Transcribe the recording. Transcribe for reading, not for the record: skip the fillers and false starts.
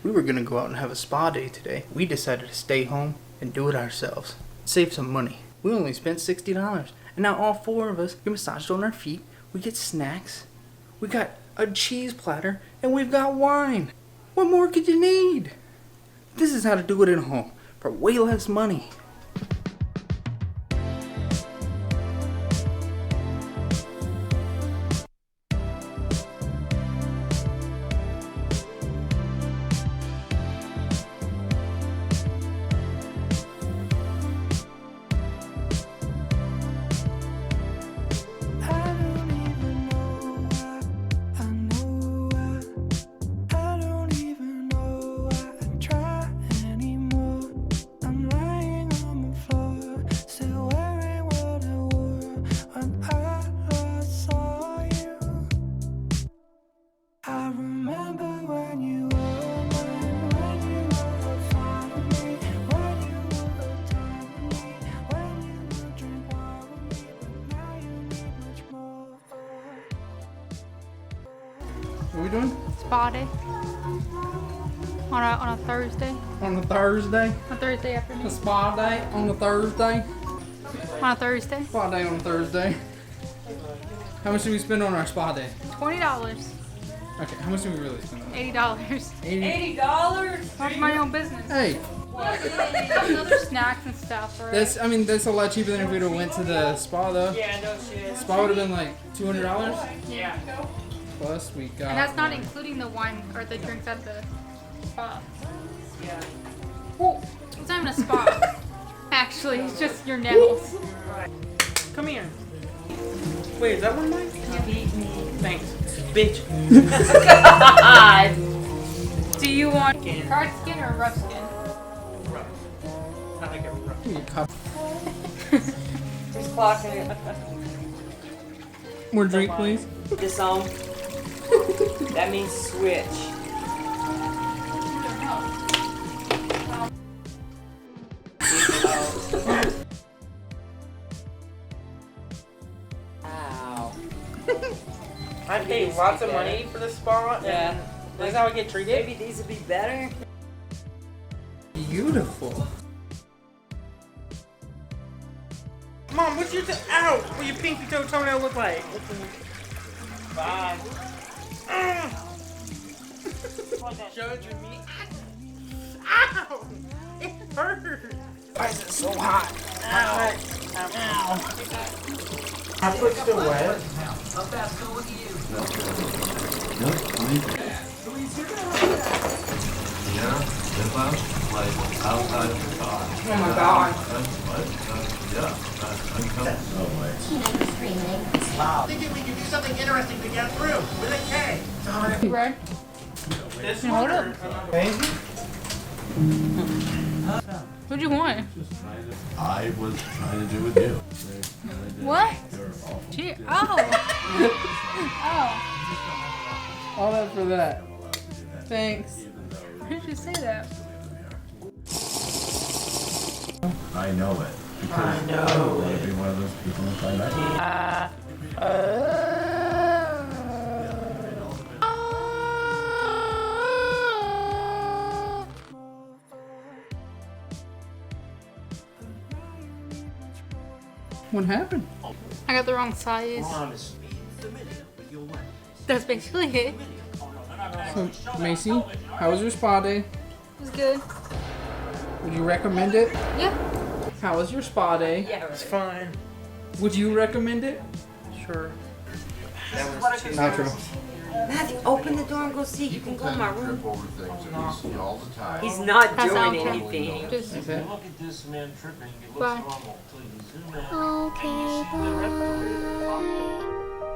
We were gonna go out and have a spa day today. We decided to stay home and do it ourselves. Save some money. We only spent $60. And now all four of us get massaged on our feet. We get snacks. We got a cheese platter. And we've got wine. What more could you need? This is how to do it at home for way less money. What are we doing? Spa day. On a Thursday. On a Thursday? On Thursday afternoon. A spa day on a Thursday? On a Thursday. Spa day on a Thursday. How much did we spend on our spa day? $20. Okay, how much did we really spend on it? $80. $80? That's my own business. Hey, Other snacks and stuff, right? that's a lot cheaper than if we would have went to the spa though. Yeah, no shit. Spa would have been like $200. Yeah. Plus we got. And that's not including the wine or the drinks at the spa. Yeah. Well, it's not even a spa. Actually, it's just your nails. Come here. Wait, is that one of mine? Thanks. Bitch. God. Do you want hard skin or rough skin? Rough. I like it rough. You cup. Who's clocking it? More drink, please. This on. That means switch. Ow. I paid lots of money for this spa. Yeah. This is how I get treated. Maybe these would be better. Beautiful. Mom, what's your ow? What your pinky toe toenail look like? Bye. Judge me. Ow! It hurts. Why is it so hot? Ow. My foot's still wet. Oh my god. Thinking we could do something interesting to get through with a K. Right? This Hold up. What'd you want? I was trying to do with you. What? You're awful. Cheer. Oh. Oh. All that for that. Thanks. Why did you say that? I know it. Because I know it. Be one of those people who find out. What happened? I got the wrong size. That's basically it. So, Macy, how was your spa day? It was good. Would you recommend it? Yeah. How was your spa day? Yeah, it's fine. Would you recommend it? Sure. That was too Not true. Matthew, open the door and go see. You can go in my room. Trip over things that you see all the time. He's not That's doing okay. anything. Just Okay. Look at this man tripping. It looks bye. normal. Please zoom in. Okay, bye.